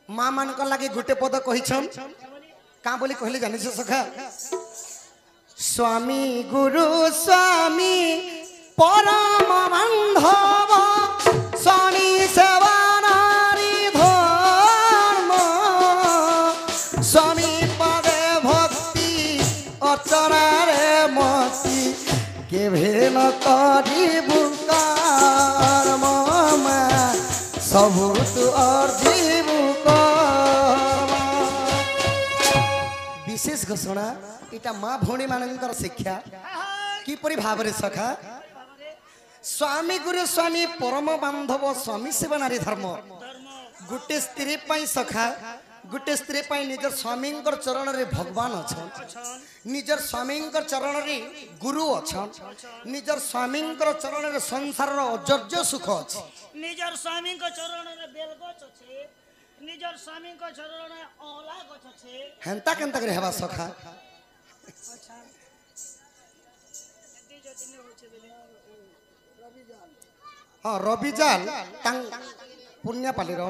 माँ मान लगे गोटे पद कही क्या बोली कहले जानी सखा स्वामी गुरु स्वामी परम बांधव स्वामी सेवा नारी धर्म स्वामी पदे भक्ति अचरा रे मती के भेल करिबु कर्म सबु तू अर्जीबु कर्म। विशेष घोषणा इटा माँ भौणी मानकर शिक्षा किपरि भाव रे सखा स्वामी गुरु स्वामी परम बांधव स्वामी सेवा नारी धर्म गुटे स्त्री पाई सखा गुटे स्त्री पाई निजर स्वामी चरण रे भगवान अछन निजर स्वामी चरण रे गुरु अछन निजर स्वामी चरण रे संसार रो अजर्य सुख अछि निजर स्वामी चरण रे बेलगछ अछि निजर स्वामी चरण रे औला गछ अछि हेंता केंता करे हेबा सखा अच्छा हाँ रविजाल पुण्यपालीर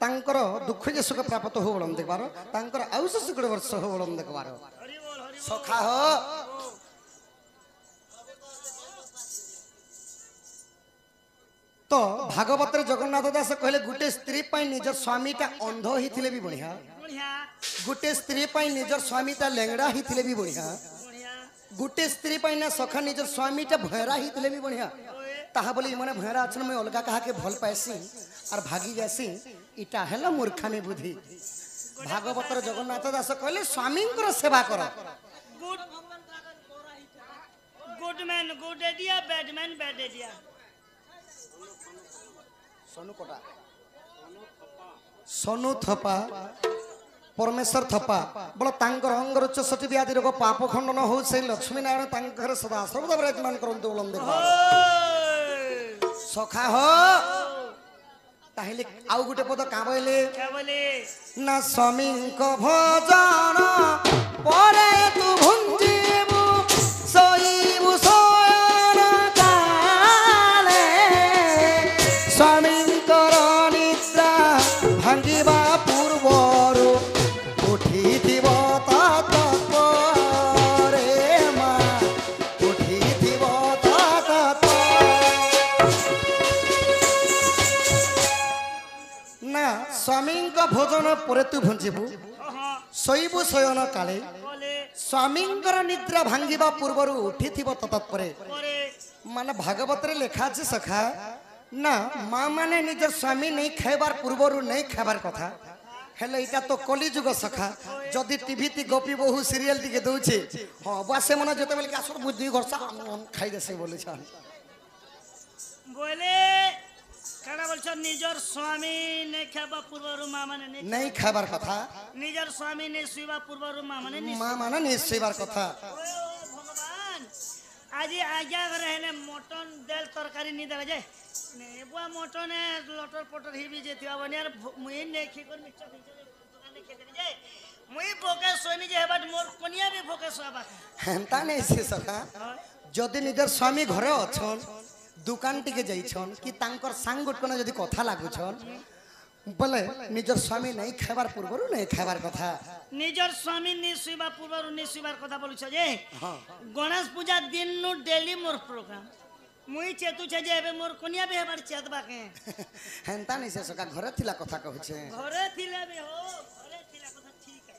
तांकर दुख जे सुख प्राप्त हो बोलम देखबार तांकर आयुष सुख वर्ष हो बोलम देखबार सखा हो तो भागवत जगन्नाथ दास कहले गुटे स्त्री पाई निजर स्वामीटा अंध ही थिले भी बढ़िया गुटे स्त्री पाई निजर स्वामीटा लेंगड़ा ही थिले भी बढ़िया गुटे स्त्री पाई ना सखा निजर स्वामीटा भैरा ही थिले भी बढ़िया ताहा बोली माने भैरा अछन मैं अलगा कहा के भल पाइसी और भागी जासी इटा हेला मूर्खामी बुद्धि भागवत जगन्नाथ दास कहले स्वामी सेवा कर good man good idea bad man bad idea Sonu Kota Sonu Thapa Parmeshwar Thapa बोला तांकर अंगर उच्च सटी व्याधि रोग पाप खंडन हो से लक्ष्मी नारायण तांकर सदा सर्वदा विराजमान करंतु बोलम देखा सखा हो ताहिले आउ गुटे पद का बोले ना स्वामी को भजन परे तू भुंजीबु सोईबु सोयन काले स्वामी निद्रा भांगिबा पूर्वरु उठी दिव स्वामी भोजन पर तू भुंजीबु शोइबु शयन काले स्वामी निद्रा भांगिबा पूर्वर उठी तत्परे माने भागवत रे लेखा अछि सखा ना माँ माने निज स्वामी नहीं खाइबार पूर्वर नहीं खाइबार कथा हेले इटा तो कली जुग सखा जदि टीवी ती गोपी बहु सीरियल टिके दउछे हां बासे मन जते बेल का सब बुद्धि गर्छ खाइ देसे बोले छ बोले काना बोलछ निजर स्वामी ने खाबा पूर्वरु मां माने नहीं खाइबार कथा निजर स्वामी ने सुइबा पूर्वरु मां माने नहीं सुइबार कथा भगवान आज आज्ञा रहने मटन दाल तरकारी नि देबे जे ने बुआ मटन लटर पटर हिबी जे थिया बनियार मुई ने खिकर मिक्सर दुकान ने खेते जे मुई भोके सोनी जे हेबाट मोर कोनिया भी भोके सोबा हेंता नहीं से सखा जदि निजर स्वामी घरे अछन दुकान टिके जाइछन कि तांकर संग गुटकन जदि कथा लागुछन बोले निजर स्वामी नहीं खाइबार पूर्वरु नहीं खाइबार कथा निजर स्वामी नि सुइबा पूर्वरु नि सुइबार कथा बोलुछ जे गणेश पूजा दिन नु डेली मोर प्रोग्राम मुई चेतु छे जे एबे मोर कोनिया बे हेबार चेत बाके हेंता नहीं से सका घरे थिला कथा कहछे घरे थिला बे हो घरे थिला कथा ठीक है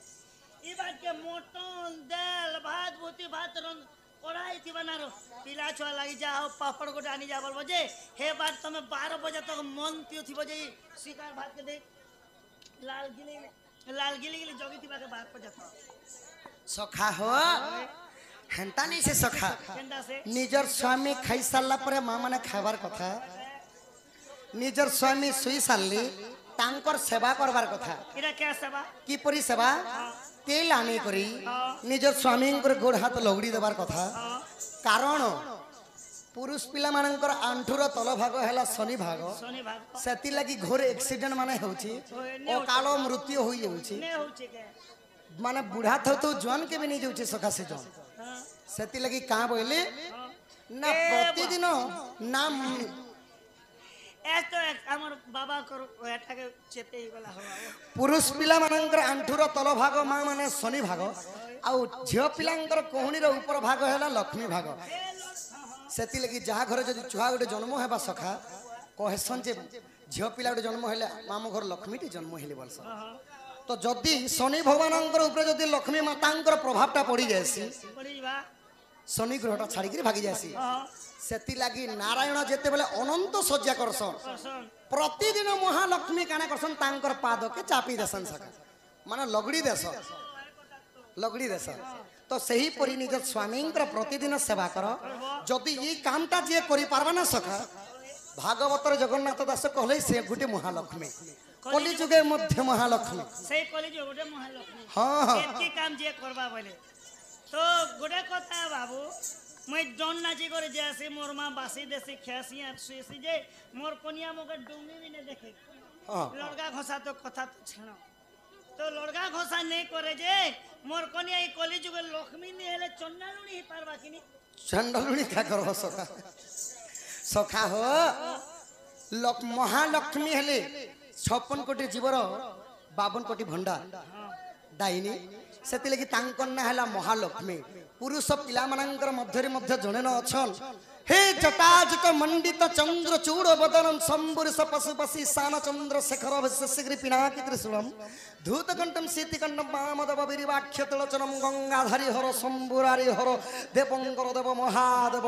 ई बात के मोटन दाल भात भूति भात रंग कढ़ाई थी बनारो पिला छुआ लगी जाओ पापड़ को डानी जा बोल बजे हे बात तमे 12 बजे तक मन पियो थी बजे शिकार भात के दे लाल गिली जोगी थी बाके बात पर जाता सखा हो हेंता नहीं से सखा केंदा से निजर स्वामी खाई सारला परे मां माने खाइबार कथा निजर स्वामी सुई सारली तांकर सेवा करबार कथा इरा क्या सेवा की परी सेवा तेल आने करी निजर स्वामी गोड़ हाथ लगड़ी देवार कथा कारण पुरुष पिला मानकर आंठुर तल भाग है शनि भाग से लगी घोर एक्सीडेंट माने होची अकाल मृत्यु होई जाउची माने बुढ़ा तो जवान के भी नहीं जाउची सखा से जन से लगी का बोले ना प्रतिदिन नाम এত আমার বাবা কর এটাকে চেপে গলা হবা পুরুষ পিলাମାନଙ୍କର ଆଣ୍ଠୁର ତଳ ଭାଗ ମା ମାନେ ଶନି ଭାଗ ଆଉ ଝିଅ ପିଲାଙ୍କର କୋହୁଣୀର ଉପର ଭାଗ ହେଲା ଲକ୍ଷ୍ମୀ ଭାଗ ସେଥିଲାଗି ଯାହା ଘରେ ଯଦି ଛୁଆ ଗୋଟେ ଜନ୍ମ ହେବା ସଖା କହେସନ୍ ଯେ ଝିଅ ପିଲା ଗୋଟେ ଜନ୍ମ ହେଲେ ଆମ ଘର ଲକ୍ଷ୍ମୀଟି ଜନ୍ମ ହେଲେ ବୋଲସନ୍ ତ ଯଦି ଶନି ଭଗବାନଙ୍କର ଉପରେ ଯଦି ଲକ୍ଷ୍ମୀ ମାତାଙ୍କର ପ୍ରଭାବଟା ପଡ଼ି ଯାଇସି ପଡ଼ିବା ଶନି ଗ୍ରହଟା ଛାଡ଼ିକିରି ଭାଗି ଯାଇସି ହଁ ସେଥିଲାଗି ନାରାୟଣ ଯେତେବେଳେ ଅନନ୍ତ ଶଯ୍ୟା କରସନ୍ ପସନ୍ଦ ପ୍ରତିଦିନ ମହାଲକ୍ଷ୍ମୀ କାଣା କରସନ୍ ତାଙ୍କର ପାଦକେ ଚାପି ଦେସନ୍ ସକା ମାନେ ଲଗଡ଼ି ଦେସ ଲଗଡ଼ି ଦେସ ତ ସେହିପରି ନିଜ ସ୍ୱାମୀଙ୍କର ପ୍ରତିଦିନ ସେବା କର ଯଦି ଏଇ କାମଟା ଯିଏ କରିପାରବା ନା ସକା ଭାଗବତର ଜଗନ୍ନାଥ ଦାସ କହିଲେ ସେ ଗୋଟେ ମହାଲକ୍ଷ୍ମୀ କଲି ଯୁଗେ ମଧ୍ୟ ମହାଲକ୍ଷ୍ମୀ সেই কলেজ গোটে মহালক্ষ্মী ହଁ ହଁ এতি কাম যে করবা বলে তো গোটে কথা বাবু মই জন নাচি করে যে আসি মোর মা বাসি দেশি খেয়াসি আর শুয়েছি যে মোর কনিয়া মোকে ডুঙ্গি বি না দেখে ହଁ লড়কা ঘষা তো কথা তো ছাড়ো তো লড়কা ঘষা নেই করে যে মোর কনিয়া এই কলি যুগে লক্ষ্মী নি হেলে চন্ডালুনি হি পারবা কিনি চণ্ডালুণী କା କର ସଖା ସଖା ହୋ ମହାଲକ୍ଷ୍ମୀ ହେଲେ 56 କୋଟି ଜୀବର 52 କୋଟି ଭଣ୍ଡା ଦାଇନି ସେଥିଲାଗି ତାଙ୍କର ନାଁ ହେଲା ମହାଲକ୍ଷ୍ମୀ ପୁରୁଷ ପିଲାମାନଙ୍କର ମଧ୍ୟରେ ମଧ୍ୟ ଜଣେ ନ ଅଛନ୍ हे जटाजुट मंडित चंद्र चूड़ बदनम संबुरुष पशुपसी सान चंद्र शेखर शिग्री पिनाकी त्रिशूलम धूत कंठम शीतिकंडम वामदेव वीरवाक्ष तुलचनम गंगाधरी हर शंभुरारी हर देवंकर देव महादेव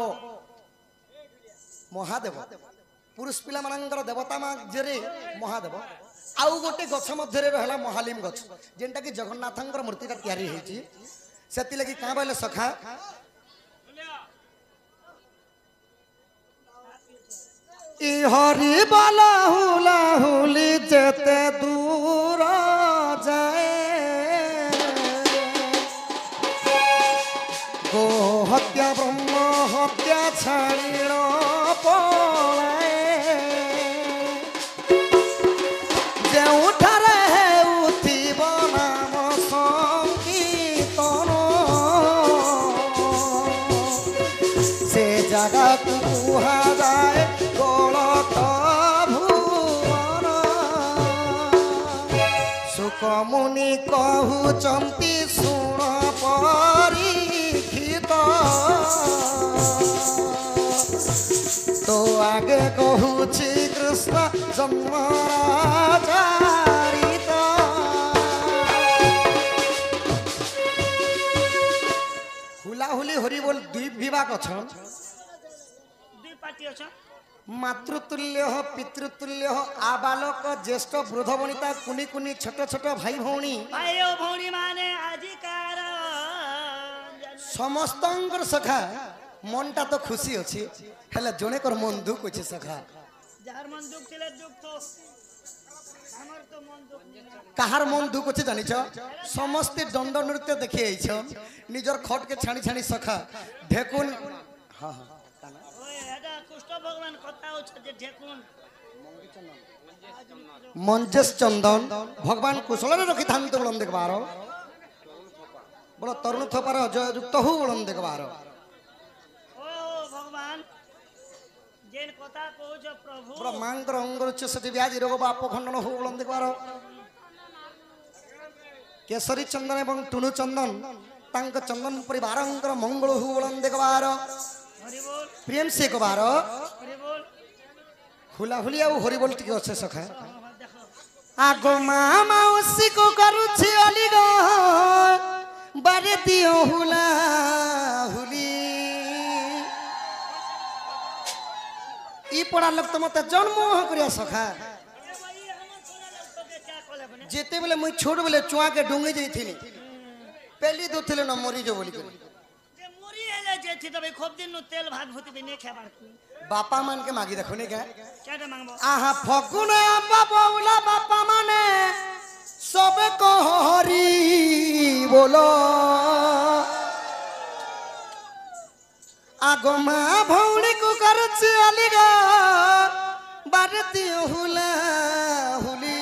महादेव पुरुष पिला मानंकर देवता मध्यरे महादेव आउ गोटे गछ मध्यरे रहला महालिम गछ जेंटा कि जगन्नाथंकर मूर्तिटा तयारी हेची सेति लगी का बोले सखा इ हरि बाला हुला हुली जेते दूर जाए गो हत्या ब्रह्म हत्या छाड़िण पलाए जेउठारे हेउथिब नाम संकीर्तन से जगह कुहा जाए सुकमुनि कहूचंती शुण परीक्षित तो आगे कहूची कृष्ण जन्मराचारित हुला हुली हरि बोल दुई विभाग अछन दुई पार्टी अच्छा मातृतुल्य पितृतुल्य आबालक ज्येष्ठ वृद्ध वनिता कुनी कुनी छोट छोट भाई भौणी भाई भौणी माने आजिकार समस्तंकर सखा मनटा तो खुशी अछि हेले जणे कर मन दुख अछि सखा जार मन दुख थिले दुख तो हमर तो मन दुख कहार मन दुख अछि जानि छ समस्त दंड नृत्य देखि आइछ निजर खट के छाणी छाणी सखा ढेकुन हां हां भगवान कथा जे ढेकुन मंजेश चंदन भगवान कुशल रखी था बोलन देखबार बोलो तरुण थपार जयुक्त हूँ बोलन देखबार ओ भगवान जेन कथा कहूछ प्रभु ब्रह्मांकर अंगर उच्चसति व्याधि रोग बाप खंडन हूँ बोलन देखबार केसरी चंदन एवं टुनु चंदन तांक चंदन परिवार मंगल हूँ बोलन देखबार प्रेम से कबार हुला हुली आउ हरि बोल टिके अच्छे सखा आगो माँ मौसी को करुछि अलिग बारे दियो हुला हुली ई पड़ा लोग तो मते जन्म करिया सखा जेते बेले मुई छोट बेले चुआ के डुंगे जइथिनी पहली दोथिले न मरी जो बोली जे तबे खूब दिन तेल भात भूत भी नहीं खाबार बापा मान के मागी देखो ने क्या क्या मांगबो आहा फगुने बाबूला बापा माने सब को हरि बोलो आगो माँ भौणी को करछि अलिगा बारती हुला हुली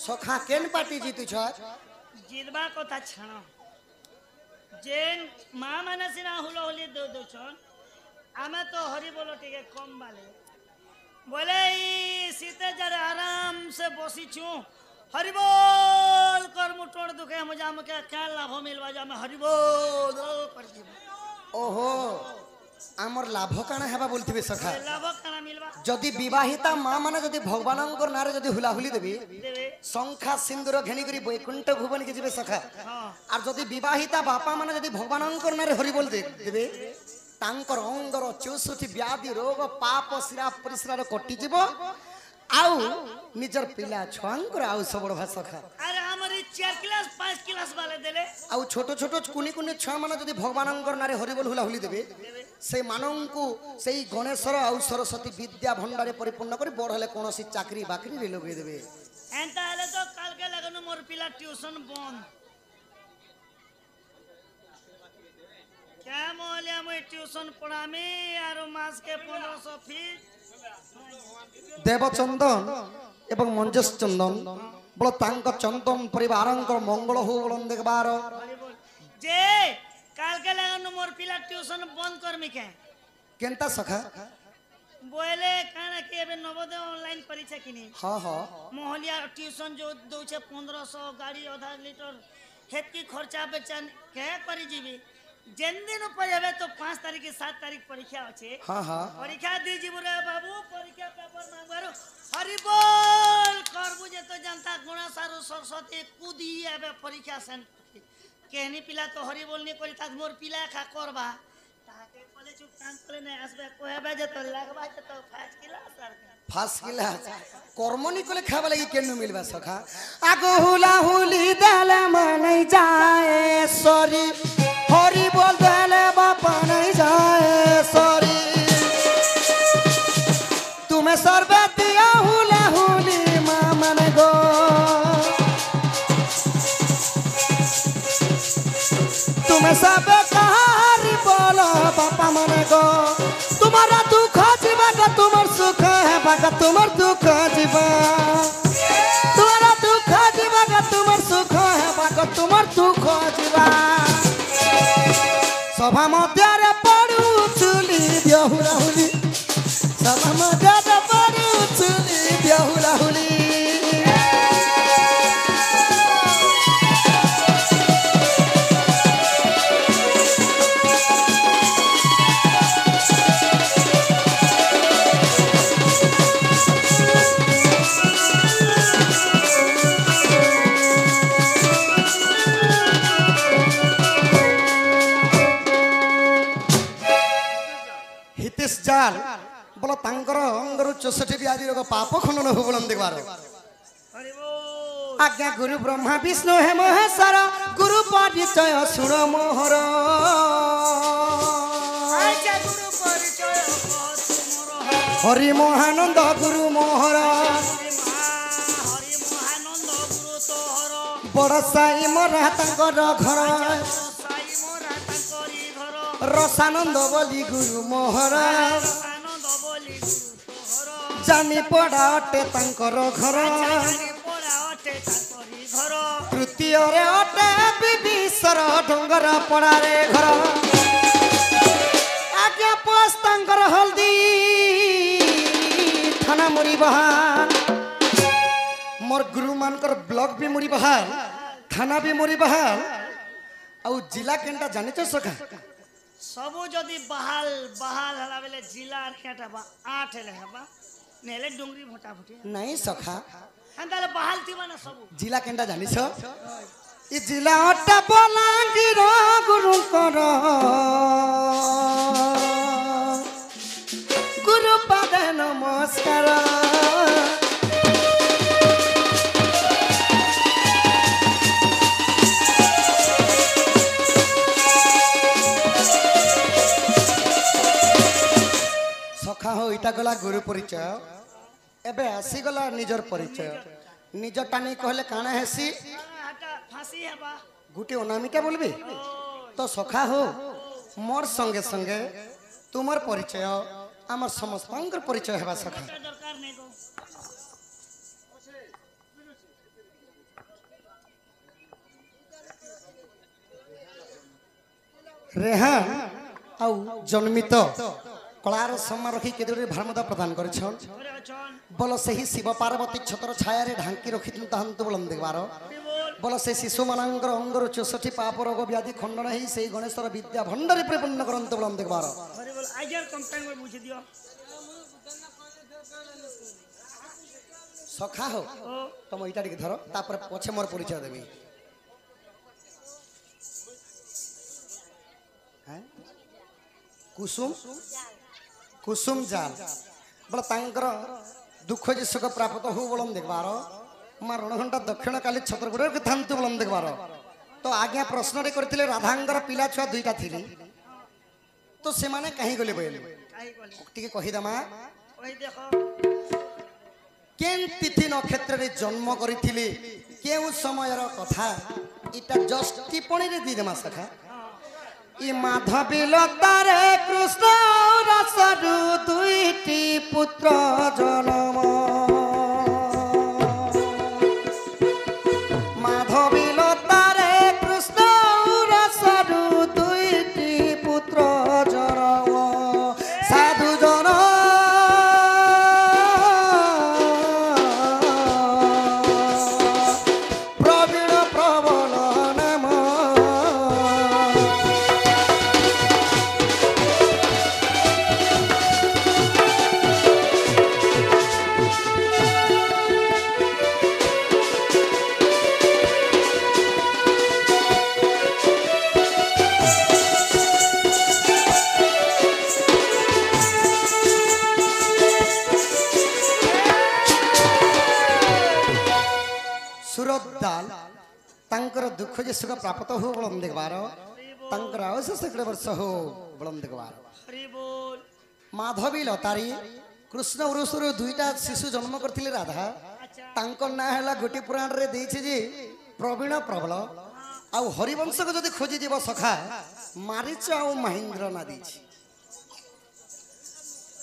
सखा केन पार्टी जीतु छ जितबा कथा छाण जेन माँ माने सिना हुला हुली दो दो छन आमे तो हरि बोलो टिके कम बाले बोले ई सीते जरे आराम से बसी छु हरि बोल कर मुटोड़ दुखे मुझे हमके क्या लाभ मिलवा जा मैं हरि बोल कर दी ओहो आमर लाभ काना हेबा बोलथिबे सखा लाभ काना मिलवा जदि विवाहिता मां माने जदि भगवानंकर नारे जदि हुलाहुली देबी देवे शंखा सिंदूर घेनी करी बैकुंठ भुवन के जिबे सखा हां আর যদি বিবাহিতা বাপা মানে যদি ভগবানঙ্কর নারে হরি বল দেবে তাঙ্কর অঙ্গর 64 ব্যাধি রোগ পাপ শিরা পরিশ্রার কটি যাব আউ নিজর পিলা ছুয়াঙ্কর আউ সবড় ভাষা খা अरे हमारी 4 क्लास 5 क्लास वाले देले আউ ছোট ছোট কুনি কুনি ছুয়া মানে যদি ভগবানঙ্কর নারে হরি বল হুলাহুলি দেবে সেই মানঙ্কু সেই গণেশ্বর আউ সরস্বতী বিদ্যা ভণ্ডারে পরিপূর্ণ করে বড় হলে কোনসি চাকরি বাকরি রে লগাই দেবে एंता हले तो काल के लगन मोर पिला ट्यूशन बंद क्या मोले मैं ट्यूशन पढ़ामी और मास के 1500 फीस দেবচন্দন এবং মঞ্জস চন্দন বল তাঙ্ক চন্দন পরিবারঙ্কর মঙ্গল হো বলন দেখবার हरि बोल जे काल के लगन मोर पिला ट्यूशन बंद करमी के কেনতা সখা बोले काना के एबे नवोदय ऑनलाइन परीक्षा किनी हाँ हाँ मोहलिया ट्यूशन जो दउछे 1500 गाड़ी आधा लीटर हेतकी खर्चा बेचन के करी जीवी जेन दिन ऊपर हेबे तो 5 तारीख के 7 तारीख परीक्षा अछि हाँ हाँ परीक्षा दी जीव रे बाबू परीक्षा पेपर मांगबारो हरि बोल करबु जे तो जनता गुणा सारू सरस्वती कूदी एबे परीक्षा सेंटर केहनी पिला तो हरि बोल नहीं करी ता मोर पिला खा करबा ताके पले चुप कान करे नहीं आसबे कोहेबे जे तो लगबा जे तो 5 क्लास सर ফার্স্ট ক্লাস কর্মনি কলে খাবা লাগি কেন মিলবা সখা আগো হুলা হুলি দেলে মানাই যায় সরি হরি বল দেলে বাপা নাই যায় সরি তুমি সর্বে দিয়া হুলা হুলি মা মানে গো তুমি সবে কাহারি বলো বাপা মানে গো तुम्हारा दुख जीवा का तुम्हार सुख है बाका तुम्हार दुख जीवा तुम्हारा दुख जीवा का तुम्हार सुख है बाका तुम्हार दुख जीवा सभा मध्य रे पड़ू चुली बेहुला हुली सभा मध्य रे पड़ू चुली बेहुला हुली हितेश जाल बोलो तांकर अंगरु 64 व्याधि रोग पाप खंडन हो बोलन देखबार हरि बोल आज्ञा गुरु ब्रह्मा विष्णु हे महेश्वर गुरु परिचय सुर मोहर आजा गुरु परिचय कह तुमरो हरि महानंद गुरु मोहर हरि महानंद गुरु तोहर बड़ साई मरा तांकर घर साई मोरा तांकरी घर रसानंद बोली गुरु मोहर आनंद बोली गुरु तोहर जानी पड़ा अटे तांकर घर जानी पड़ा अटे तांकरी घर तृतीय रे अटे विभीषर डोंगर पड़ा रे घर आज्ञा पोस तांकर हल्दी थाना मुरी बहार मोर गुरु मानकर ब्लॉक भी मुरी बहार थाना भी मुरी बहार आउ जिला केंटा जाने तो सका सबु जदी बहाल बहाल हला बेले जिला केटा बा 8 ले हबा नेले डोंगरी भोटा भोटी नहीं सखा अंदाले बहाल थिबा ना सबु जिला केंटा जानी छ ई जिला अट्टा बलांगीर गुरु कर गुरु पाद नमस्कार सखा हो इटा गला गुरु परिचय एबे आसी गला निजर परिचय निज टानी कहले काना हेसी हटा फांसी हबा गुटे अनामिका बोलबे तो सखा हो मोर संगे संगे तुमर परिचय आमर समस्तंकर परिचय हेबा सखा दरकार नहीं को रेहान आउ जन्मित କଳାର ସମ୍ମାନ ରଖି କେତେ ଭାରମତା ପ୍ରଦାନ କରିଛନ୍ ঘরে অছন বল ସେହି ଶିବ ପାର୍ବତୀ ଛତ୍ର ଛାୟାରେ ଢାଙ୍କି ରଖିଛନ୍ତି ତାହାନ୍ତୁ ବଳନ ଦେଖିବାର হরি বল বল ସେ ଶିଶୁମାନଙ୍କର ଅଙ୍ଗରୁ 64 ପାପ ରୋଗ ବ୍ୟାଧି ଖଣ୍ଡନ ହେଇ ସେହି ଗଣେଶର ବିଦ୍ୟା ଭଣ୍ଡାରୀ ପରିପୂର୍ଣ୍ଣ କରନ୍ତୁ ବଳନ ଦେଖିବାର হরি বল আইজার কম্পাইন করে বুঝে দিও ସଖା ହୋ ও ତମ ଏଇଟା ଟିକେ ଧର ତାପରେ ପଛେ ମୋର ପରିଚୟ ଦେବି হ্যাঁ? କୁସୁମ କୁସୁମ ଜାଲ ବଳ ତାଙ୍କର ଦୁଃଖ ଯେ ସୁଖ ପ୍ରାପ୍ତ ହଉ ବଳନ ଦେଖିବାର ମା ରଣଘଣ୍ଟା ଦକ୍ଷିଣ କାଲି ଛତ୍ରଗୁଡ଼ରେ ଥାନ୍ତୁ ବଳନ ଦେଖିବାର ତ ଆଜ୍ଞା ପ୍ରଶ୍ନରେ କରିଥିଲେ ରାଧାଙ୍କର ପିଲା ଛୁଆ ଦୁଇଟା ଥିଲେ ତ ସେମାନେ କାହିଁ ଗଲେ ବୋଇଲେ কাই বলে ଟିକେ କହିଦେମା ওই দেখো କେନ୍ ତିଥି ନକ୍ଷତ୍ରରେ ଜନ୍ମ କରିଥିଲେ କେଉଁ ସମୟର କଥା ଏଇଟା ଜଷ୍ଟ ଟିପ୍ପଣୀରେ ଦେଇଦେମା ସଖା ଇ ମାଧବୀ ଲତାରେ କୃଷ୍ଣ ରସରୁ ଦୁଇଟି ପୁତ୍ର ଜନ୍ମ ମାଧବୀ ଲତାରେ କୃଷ୍ଣ ରସରୁ ଦୁଇଟି ପୁତ୍ର ଜନ୍ମ ସାଧୁ ଜନ ପ୍ରବୀଣ ପ୍ରବଳ ନାମ ସୁରତ ଦାଲ ତାଙ୍କର ଦୁଃଖ ଯେ ସୁଖ ପ୍ରାପ୍ତ ହଉ ବଳନ ଦେଖିବାର ତାଙ୍କର ଆୟୁଷ ସେକଡ଼େ ବର୍ଷ ହଉ ବଳନ ଦେଖିବାର হরি বল ମାଧବୀ ଲତାରୀ କୃଷ୍ଣ ଉରୁଷରୁ ଦୁଇଟା ଶିଶୁ ଜନ୍ମ କରିଥିଲେ ରାଧା আচ্ছা ତାଙ୍କ ନାଁ ହେଲା ଗୋଟିଏ ପୁରାଣରେ ଦେଇଛି ଯେ ପ୍ରବୀଣ ପ୍ରବଳ ଆଉ ହରିବଂଶକୁ ଯଦି ଖୋଜିଯିବ ସଖା ମାରିଚ ଆଉ ମହେନ୍ଦ୍ର ନା ଦେଇଛି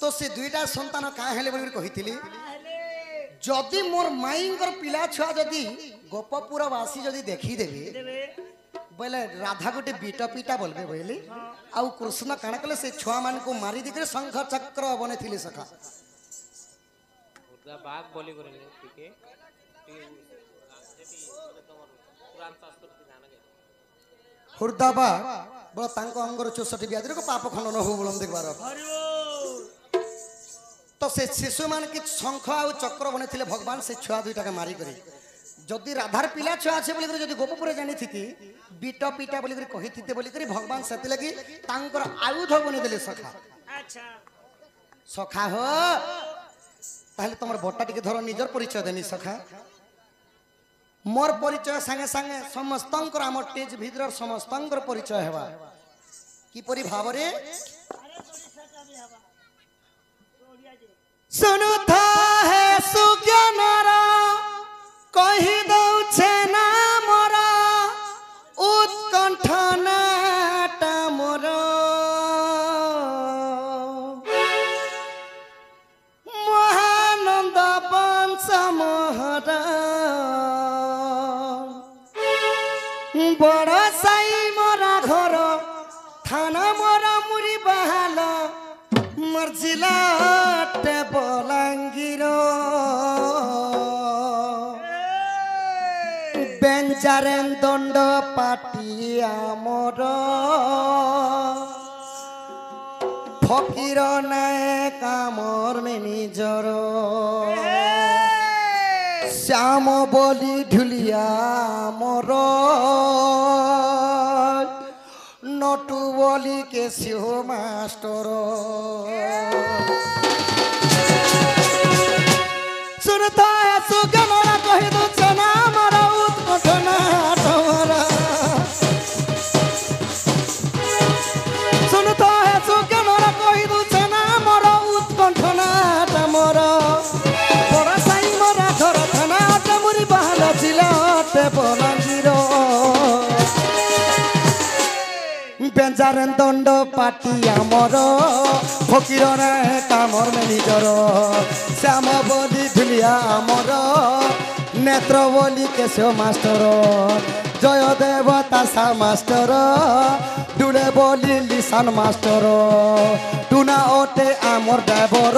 ତ ସେ ଦୁଇଟା ସନ୍ତାନ କାଁ ହେଲେ ବୋଲି କହିଥିଲି তাহলে ଯଦି ମୋର ମାଇଙ୍କର ପିଲା ଛୁଆ ଯଦି ଗୋପପୁରବାସୀ ଯଦି ଦେଖିଦେବେ দেবে ବୋଇଲେ ରାଧା ଗୋଟେ ବିଟ ପିଟା ବୋଲବେ ବୋଇଲେ ଆଉ କୃଷ୍ଣ କାଣା କଲେ ସେ ଛୁଆମାନଙ୍କୁ ମାରି ଦେଇକରି ଶଙ୍ଖ ଚକ୍ର ବନେଇଥିଲେ ସଖା ଉର୍ଦା ବାଘ ବୋଲି କରି ଟିକେ ଯେତି ତମର ପୁରାଣ ଶାସ୍ତ୍ର ଧ୍ୟାନ କେ ହୁର୍ଦାବା ବୋଲ ତାଙ୍କ ଅଙ୍ଗର 64 ବ୍ୟାଧିର ପାପ ଖଣ୍ଡନ ହଉ ବୋଲମ ଦେଖିବାର হরি বল ତ ସେ ଶିଶୁମାନେ ଶଙ୍ଖ ଆଉ ଚକ୍ର ବନେଇଥିଲେ ଭଗବାନ ସେ ଛୁଆ ଦୁଇଟାকে ମାରି କରି ଯଦି ରାଧାର ପିଲା ଛୁଆ ଅଛି ବୋଲି ଯଦି ଗୋପପୁରେ ଜାଣିଥିତି ବିଟ ପିଟା ବୋଲି କହିଥିତେ ବୋଲି ଭଗବାନ ସେଥିଲାଗି ତାଙ୍କର ଆୟୁଧ ବନେଇଦେଲେ ସଖା আচ্ছা ସଖା ହୋ ତାହେଲେ ତମର ବଟା ଟିକେ ଧର ନିଜର ପରିଚୟ ଦେନି ସଖା ମୋର ପରିଚୟ ସାଙ୍ଗେ ସାଙ୍ଗେ ସମସ୍ତଙ୍କର ଆମ ଟେଜ ଭିତର ସମସ୍ତଙ୍କର ପରିଚୟ ହେବା କିପରି ଭାବରେ আরে তোড়ি সাটা বি হবা তোড়িয়া যে सुनुथा है सुज्ञानर कही दौछे ना मोर उत्कंठ नाटा मोर महानंद वंश मोहर बड़ साई मोरा घर थाना मोरा मुरी बहाल मर्जिला बलांगीर बेंजारेन दंड पाटी आमर फकीर नाय कामर में निजर श्याम बोली ढुलिया मोर नटू बोली के सिंह मास्टर सुनता है सुगमरा कही दो चना मरा उत्कंठ नाट मरा सुनता है सुगमरा कही दो चना मरा उत्कंठ नाट मरा बड़ा साई मरा घर थाना मुरी बहाल जिलाते बलांगीर बेंजारेन दंड पाटी आमर फकीर नाय कामर में निजर श्याम बोली धुलिया आमर नेत्र बोली केशव मास्टर জয় দেবতা সা মাস্টর ডুলে বলি লিসান মাস্টর টুনা ওটে আমর ড্রাইভর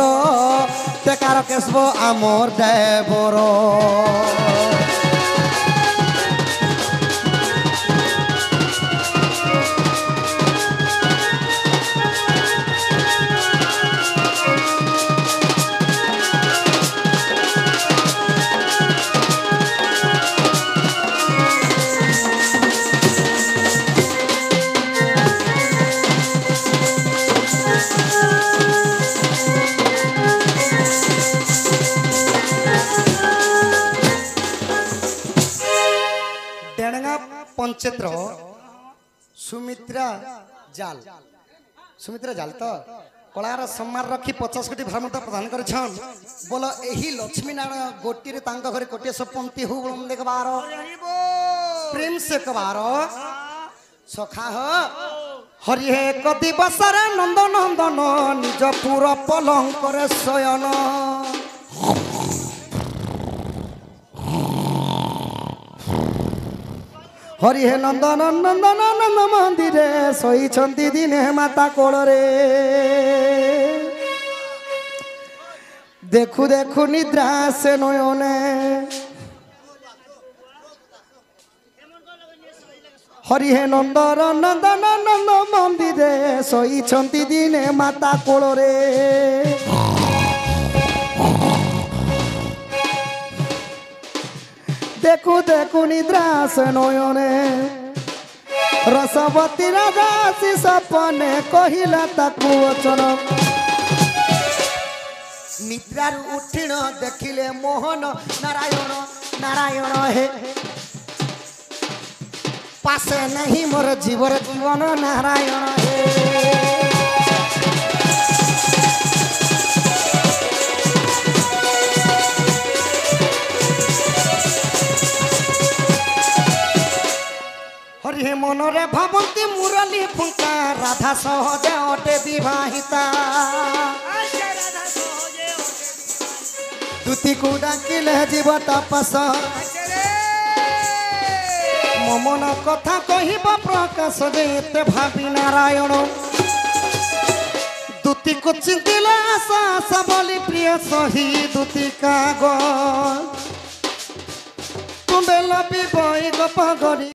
টেকার কেসব আমর ড্রাইভর पंचायतर सुमित्रा जाल तो कलार सम्मान रखी 50 कोटी भारत प्रदान कर बोल यही लक्ष्मी नारायण गोटी घरे कोटे सपंती हु देखबार प्रेम से कबार सखा हरि हे कति बसर नंद नंदन निज पुर पलंक शयन हरि हे नंदन नंदन नंद मंदिर शोई दिने माता कोल रे देखु देखु निद्रा से नयने हरि हे नंदन नंदन नंद मंदिर शोई दिने माता कोल रे देखु देखु निद्रा से नयने रसवती राजा सी सपने कहिला ताकू वचन निद्रार उठिण देखिले मोहन नारायण नारायण हे पासे नहीं मोर जीवर जीवन नारायण हे हरि हे मनरे भावंती मुरली फुंका राधा सहजे अटे विवाहिता दूती को डाकिले जीव तपस ममन कथा कहिब प्रकाश जेते भावी नारायण दूती को चिंतिले आशा सबली प्रिय सही दूती कागज तुम्बे लबी बई गप गरी